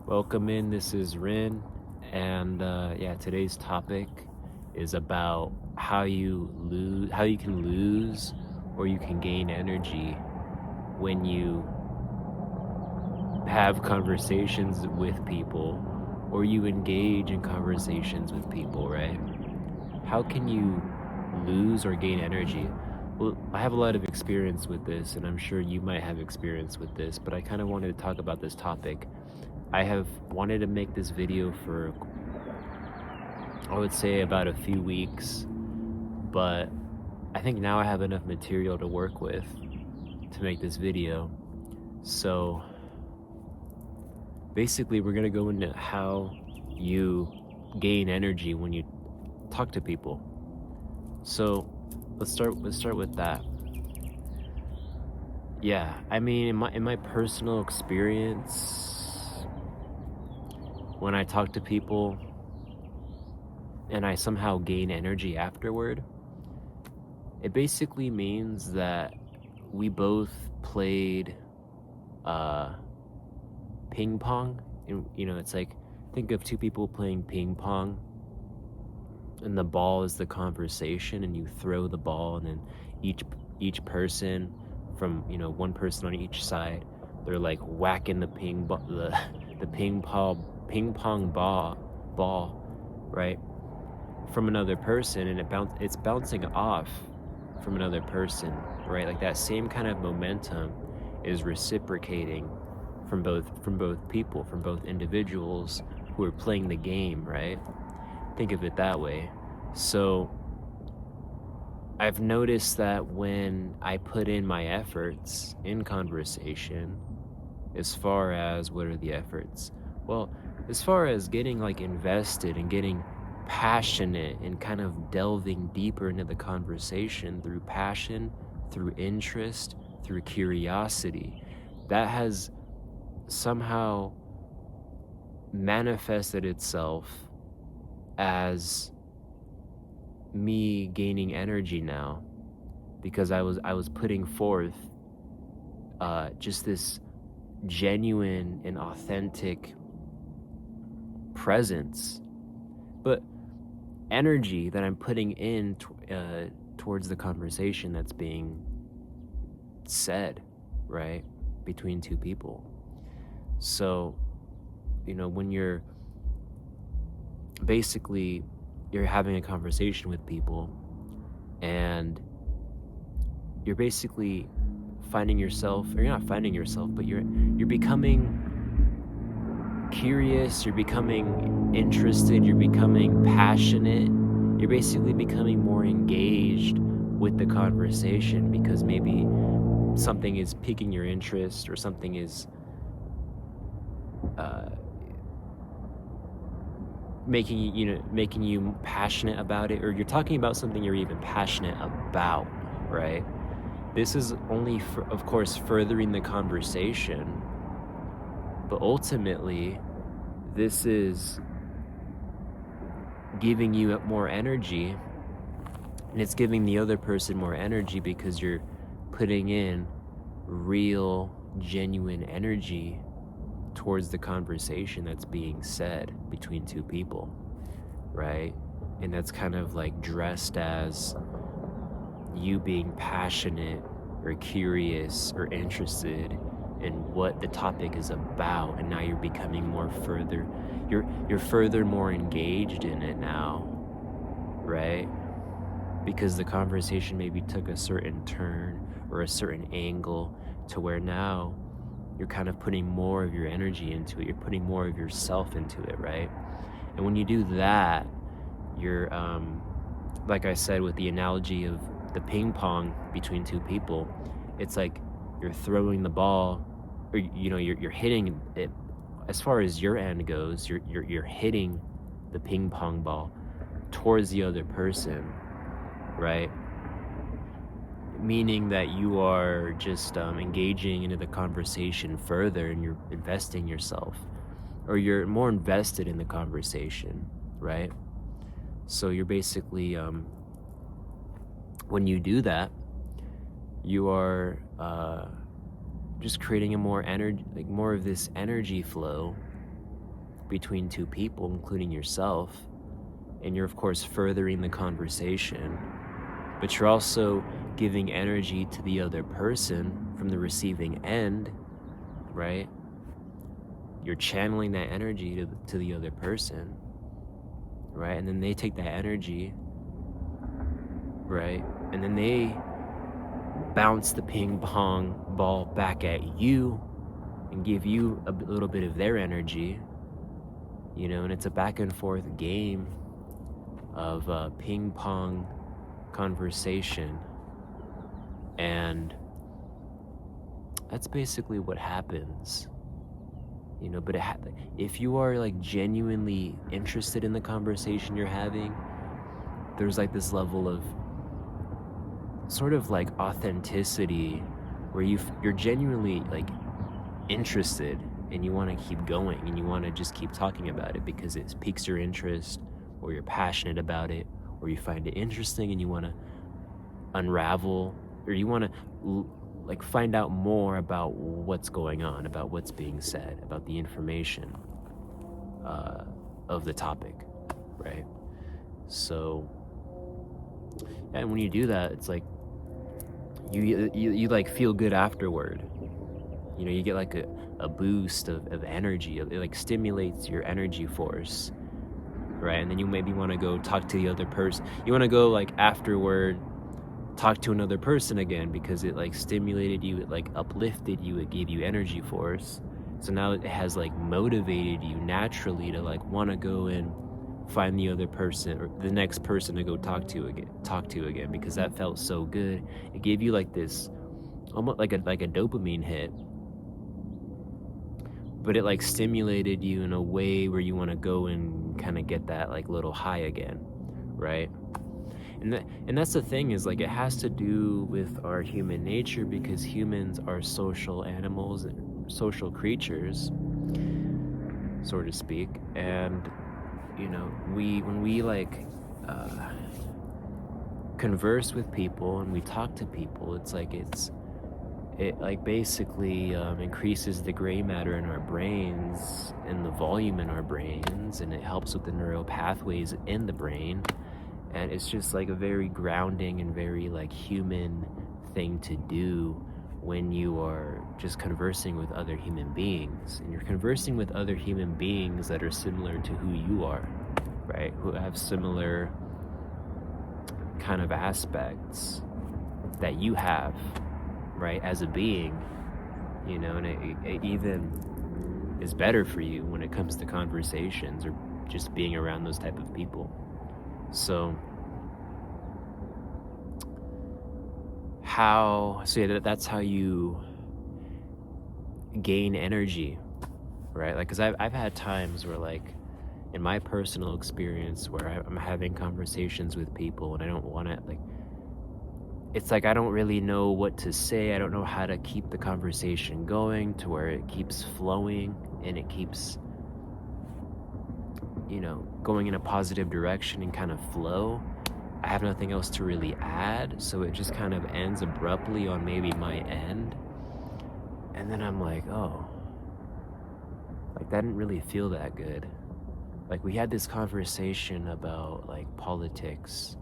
Welcome in. This is Rin, and today's topic is about how you can lose, or you can gain energy when you have conversations with people, or you engage in conversations with people. Right? How can you lose or gain energy? Well, I have a lot of experience with this, and I'm sure you might have experience with this, but I kind of wanted to talk about this topic. I have wanted to make this video for, I would say, about a few weeks, but I think now I have enough material to work with to make this video. So basically, we're going to go into how you gain energy when you talk to people. So let's start with that. Yeah, I mean, in my personal experience, when I talk to people and I somehow gain energy afterward, it basically means that we both played uh ping pong. And it's like, think of two people playing ping pong, and the ball is the conversation, and you throw the ball, and then each person, from one person on each side, they're like whacking the ping pong ball, right, from another person, and it's bouncing off from another person, right? Like that same kind of momentum is reciprocating from both people, from both individuals who are playing the game, right? Think of it that way. So I've noticed that when I put in my efforts in conversation, as far as what are the efforts? Well, as far as getting like invested and getting passionate and kind of delving deeper into the conversation through passion, through interest, through curiosity, that has somehow manifested itself as me gaining energy now, because I was putting forth just this genuine and authentic presence, but energy that I'm putting in towards the conversation that's being said, right, between two people. So, when you're having a conversation with people, and you're basically finding yourself, or you're not finding yourself, but you're becoming curious, you're becoming interested, you're becoming passionate, you're basically becoming more engaged with the conversation, because maybe something is piquing your interest, or something is making you passionate about it, or you're talking about something you're even passionate about, right? This is only, of course, furthering the conversation, but ultimately this is giving you more energy, and it's giving the other person more energy, because you're putting in real, genuine energy towards the conversation that's being said between two people, right? And that's kind of like dressed as you being passionate or curious or interested in what the topic is about, and now you're becoming you're further more engaged in it now, right? Because the conversation maybe took a certain turn or a certain angle, to where now you're kind of putting more of your energy into it. You're putting more of yourself into it, right? And when you do that, you're, like I said, with the analogy of the ping pong between two people, it's like you're throwing the ball, or you're hitting it. As far as your end goes, you're hitting the ping pong ball towards the other person, right? Meaning that you are just engaging into the conversation further, and you're investing yourself, or you're more invested in the conversation, right? So you're basically, when you do that, you are just creating a more energy, like more of this energy flow between two people, including yourself, and you're of course furthering the conversation, but you're also giving energy to the other person from the receiving end, right? You're channeling that energy to the other person, right? And then they take that energy, right? And then they bounce the ping pong ball back at you and give you a little bit of their energy, and it's a back and forth game of ping pong conversation. And that's basically what happens, but if you are like genuinely interested in the conversation you're having, there's like this level of sort of like authenticity where you're genuinely like interested and you want to keep going and you want to just keep talking about it because it piques your interest, or you're passionate about it, or you find it interesting and you want to unravel, or you want to like find out more about what's going on, about what's being said, about the information of the topic, right? So, and when you do that, it's like you like feel good afterward. You get like a boost of energy. It like stimulates your energy force, right? And then you maybe want to go talk to the other person. You want to go like afterward talk to another person again because it like stimulated you, it like uplifted you, it gave you energy force. So now it has like motivated you naturally to like want to go and find the other person or the next person to go talk to again because that felt so good. It gave you like this almost like a dopamine hit, but it like stimulated you in a way where you want to go and kind of get that like little high again, right? And that's the thing, is like it has to do with our human nature, because humans are social animals and social creatures, so to speak. And when we like converse with people and we talk to people, it's like it like basically increases the gray matter in our brains and the volume in our brains, and it helps with the neural pathways in the brain. And it's just like a very grounding and very like human thing to do when you are just conversing with other human beings. And you're conversing with other human beings that are similar to who you are, right? Who have similar kind of aspects that you have, right, as a being, and it even is better for you when it comes to conversations or just being around those type of people. So that's how you gain energy, right? Like, because I've had times where, like, in my personal experience, where I'm having conversations with people and I don't want to, like, it's like I don't really know what to say. I don't know how to keep the conversation going to where it keeps flowing and it keeps going in a positive direction and kind of flow. I have nothing else to really add, so it just kind of ends abruptly on maybe my end. And then I'm like, oh, like that didn't really feel that good. Like, we had this conversation about like politics,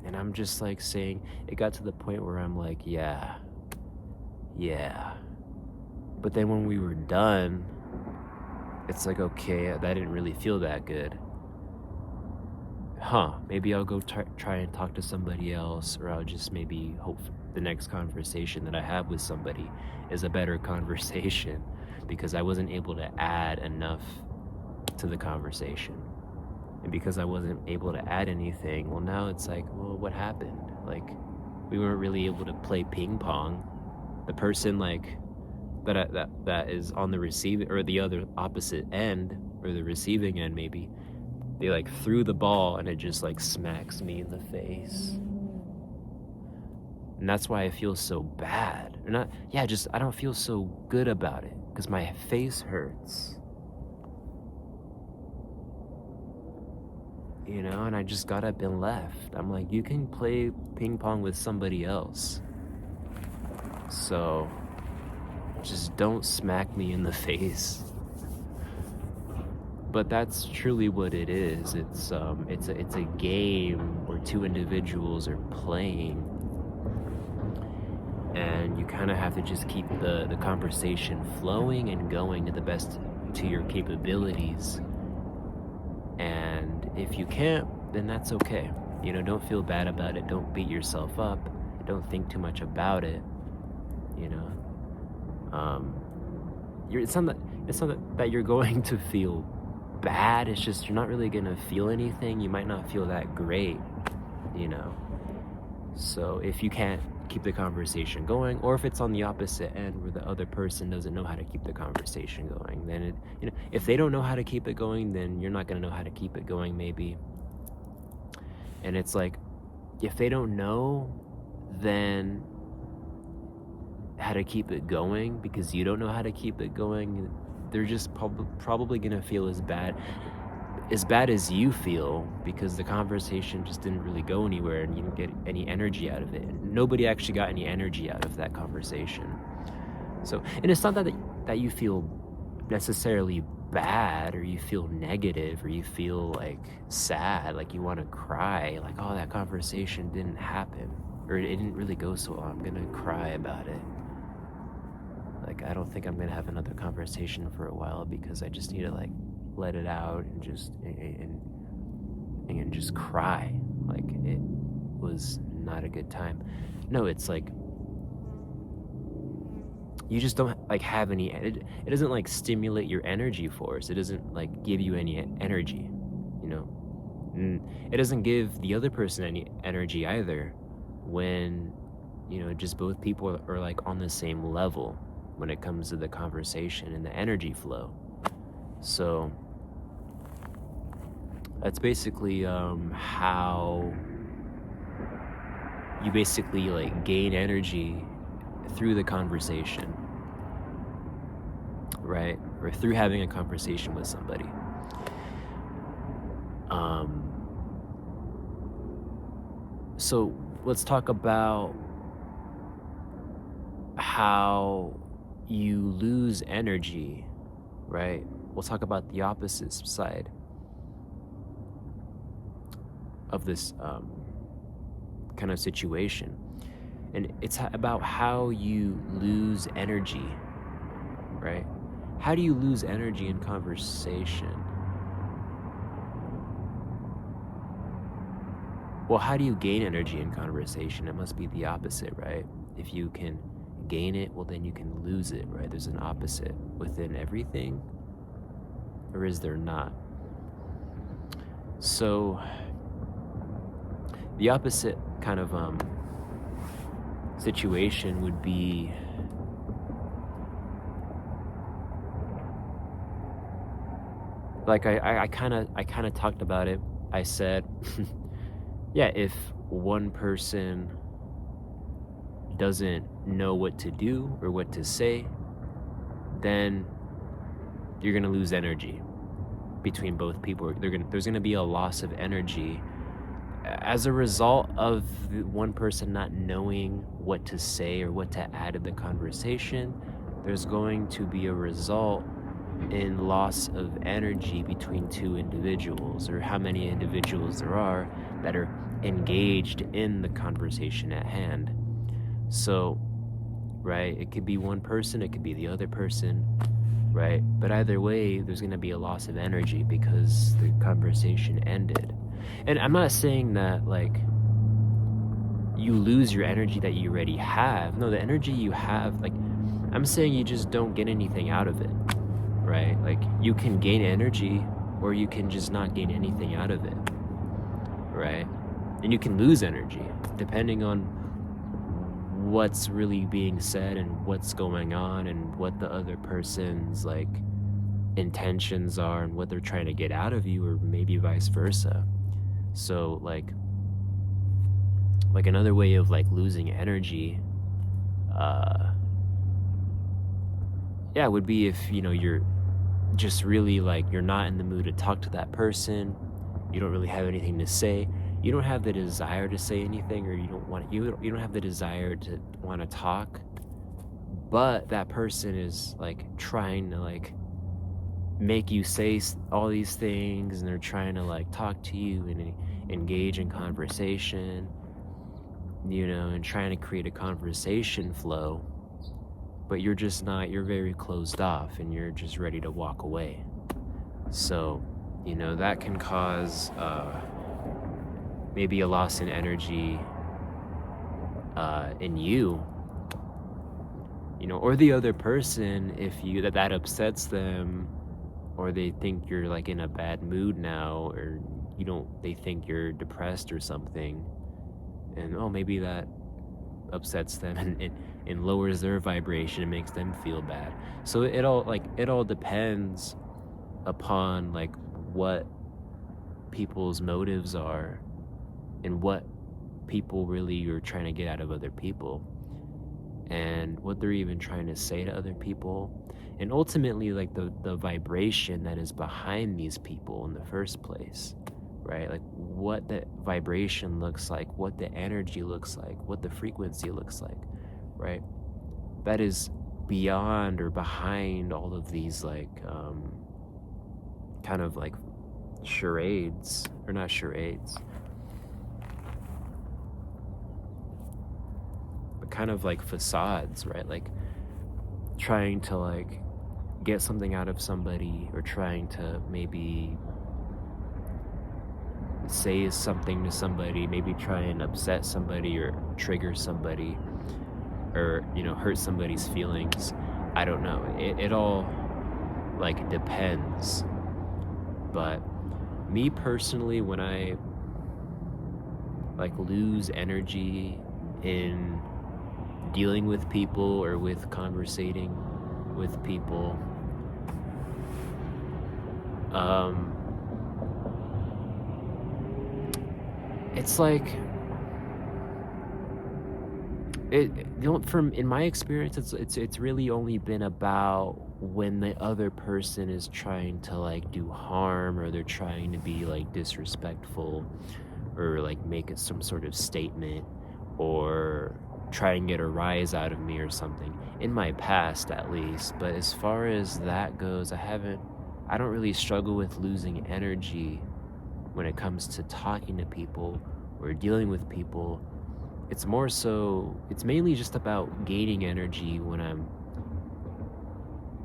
and I'm just like saying, it got to the point where I'm like, yeah. But then when we were done, it's like, okay, that didn't really feel that good. Maybe I'll go try and talk to somebody else, or I'll just maybe hope the next conversation that I have with somebody is a better conversation, because I wasn't able to add enough to the conversation. And because I wasn't able to add anything, well, now it's like, well, what happened? Like, we weren't really able to play ping pong. The person like that is on the receiving, or the other opposite end, or the receiving end maybe, they like threw the ball and it just like smacks me in the face. And that's why I feel so bad. Or not, I don't feel so good about it, because my face hurts. And I just got up and left. I'm like, you can play ping pong with somebody else. So just don't smack me in the face. But that's truly what it is. It's a game where two individuals are playing, and you kind of have to just keep the conversation flowing and going to the best to your capabilities. And if you can't, then that's okay. Don't feel bad about it. Don't beat yourself up. Don't think too much about it. You know, it's not that you're going to feel bad. It's just you're not really gonna feel anything. You might not feel that great. You know. So if you can't keep the conversation going, or if it's on the opposite end where the other person doesn't know how to keep the conversation going, then if they don't know how to keep it going, then you're not gonna know how to keep it going, maybe. And it's like, if they don't know, then how to keep it going because you don't know how to keep it going, they're just probably gonna feel as bad as you feel because the conversation just didn't really go anywhere and you didn't get any energy out of it. And nobody actually got any energy out of that conversation. So, and it's not that you feel necessarily bad or you feel negative or you feel like sad, like you want to cry, like, oh, that conversation didn't happen or it didn't really go so well, I'm gonna cry about it. Like, I don't think I'm gonna have another conversation for a while because I just need to like let it out and just cry. Like, it was not a good time. No, it's like you just don't like have any it doesn't like stimulate your energy force. It doesn't like give you any energy, it doesn't give the other person any energy either when just both people are like on the same level when it comes to the conversation and the energy flow. So that's basically how you basically like gain energy through the conversation, right? Or through having a conversation with somebody. So let's talk about how you lose energy, right? We'll talk about the opposite side of this kind of situation. And it's about how you lose energy, right? How do you lose energy in conversation? Well, how do you gain energy in conversation? It must be the opposite, right? If you can gain it, well, then you can lose it, right? There's an opposite within everything, or is there not? So the opposite kind of situation would be like I kind of talked about it. I said, yeah, if one person doesn't know what to do or what to say, then you're gonna lose energy between both people. There's gonna be a loss of energy as a result of one person not knowing what to say or what to add to the conversation. There's going to be a result in loss of energy between two individuals, or how many individuals there are that are engaged in the conversation at hand. So, right, it could be one person, it could be the other person, right? But either way, there's going to be a loss of energy because the conversation ended. And I'm not saying that, like, you lose your energy that you already have. No, the energy you have, like, I'm saying you just don't get anything out of it, right? Like, you can gain energy or you can just not gain anything out of it, right? And you can lose energy depending on what's really being said and what's going on and what the other person's, like, intentions are and what they're trying to get out of you, or maybe vice versa. So like another way of like losing energy would be if you're just really like, you're not in the mood to talk to that person, you don't really have anything to say, you don't have the desire to say anything, or you don't have the desire to want to talk, but that person is like trying to like make you say all these things, and they're trying to like talk to you and engage in conversation, and trying to create a conversation flow, but you're just not, you're very closed off and you're just ready to walk away. So, that can cause maybe a loss in energy in you, or the other person, if that upsets them, or they think you're like in a bad mood now, or they think you're depressed or something, and maybe that upsets them and lowers their vibration and makes them feel bad. So it all depends upon like what people's motives are and what people really are trying to get out of other people, and what they're even trying to say to other people, and ultimately like the vibration that is behind these people in the first place, right? Like what the vibration looks like, what the energy looks like, what the frequency looks like, right? That is beyond or behind all of these like kind of like charades, or not charades, but kind of like facades, right? Like trying to like get something out of somebody, or trying to maybe say something to somebody, maybe try and upset somebody or trigger somebody, or hurt somebody's feelings. I don't know, it all like depends. But me personally, when I like lose energy in dealing with people or with conversating with people, it's like from in my experience, it's really only been about when the other person is trying to like do harm, or they're trying to be like disrespectful, or like make some sort of statement, or try and get a rise out of me or something, in my past at least. But as far as that goes, I don't really struggle with losing energy when it comes to talking to people or dealing with people. It's mainly just about gaining energy when I'm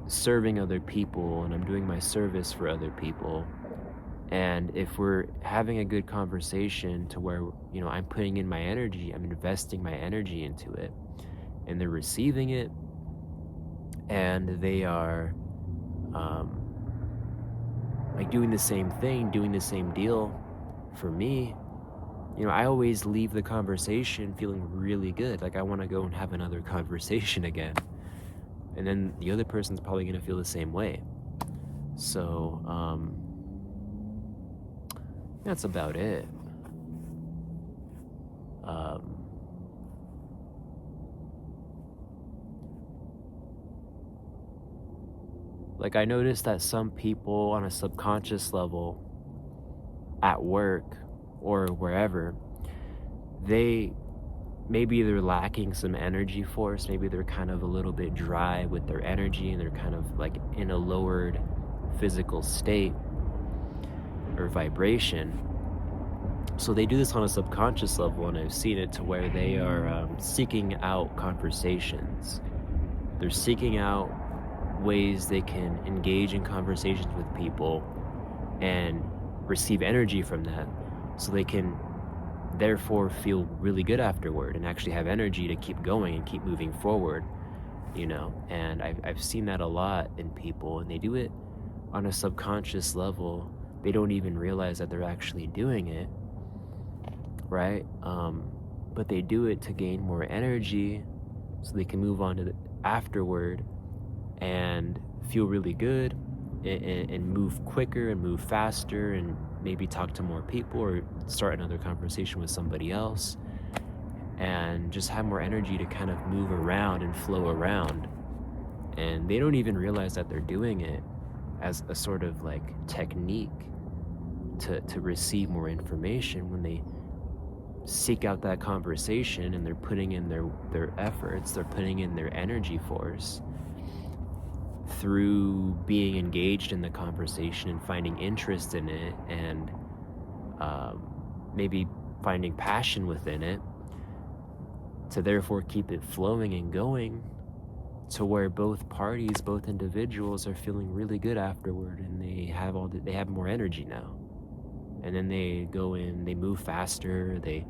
serving other people and I'm doing my service for other people. And if we're having a good conversation to where, I'm putting in my energy, I'm investing my energy into it, and they're receiving it, and they are like doing the same thing, doing the same deal for me, I always leave the conversation feeling really good. Like I want to go and have another conversation again. And then the other person's probably going to feel the same way. So, that's about it. Like I noticed that some people on a subconscious level at work or wherever, maybe they're lacking some energy force, maybe they're kind of a little bit dry with their energy, and they're kind of like in a lowered physical state or vibration. So they do this on a subconscious level, and I've seen it to where they are seeking out conversations. They're seeking out ways they can engage in conversations with people and receive energy from that, so they can therefore feel really good afterward and actually have energy to keep going and keep moving forward, and I've seen that a lot in people, and they do it on a subconscious level. They don't even realize that they're actually doing it, right? But they do it to gain more energy so they can move on to the afterward and feel really good, and move quicker and move faster, and maybe talk to more people or start another conversation with somebody else, and just have more energy to kind of move around and flow around. And they don't even realize that they're doing it as a sort of like technique to receive more information. When they seek out that conversation and they're putting in their efforts, they're putting in their energy force through being engaged in the conversation and finding interest in it, and maybe finding passion within it, to therefore keep it flowing and going, to where both parties, both individuals are feeling really good afterward, and they have more energy now. And then they go in, they move faster, they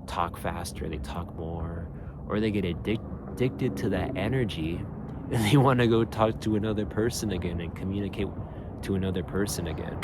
talk faster, they talk more, or they get addicted to that energy, and they want to go talk to another person again and communicate to another person again.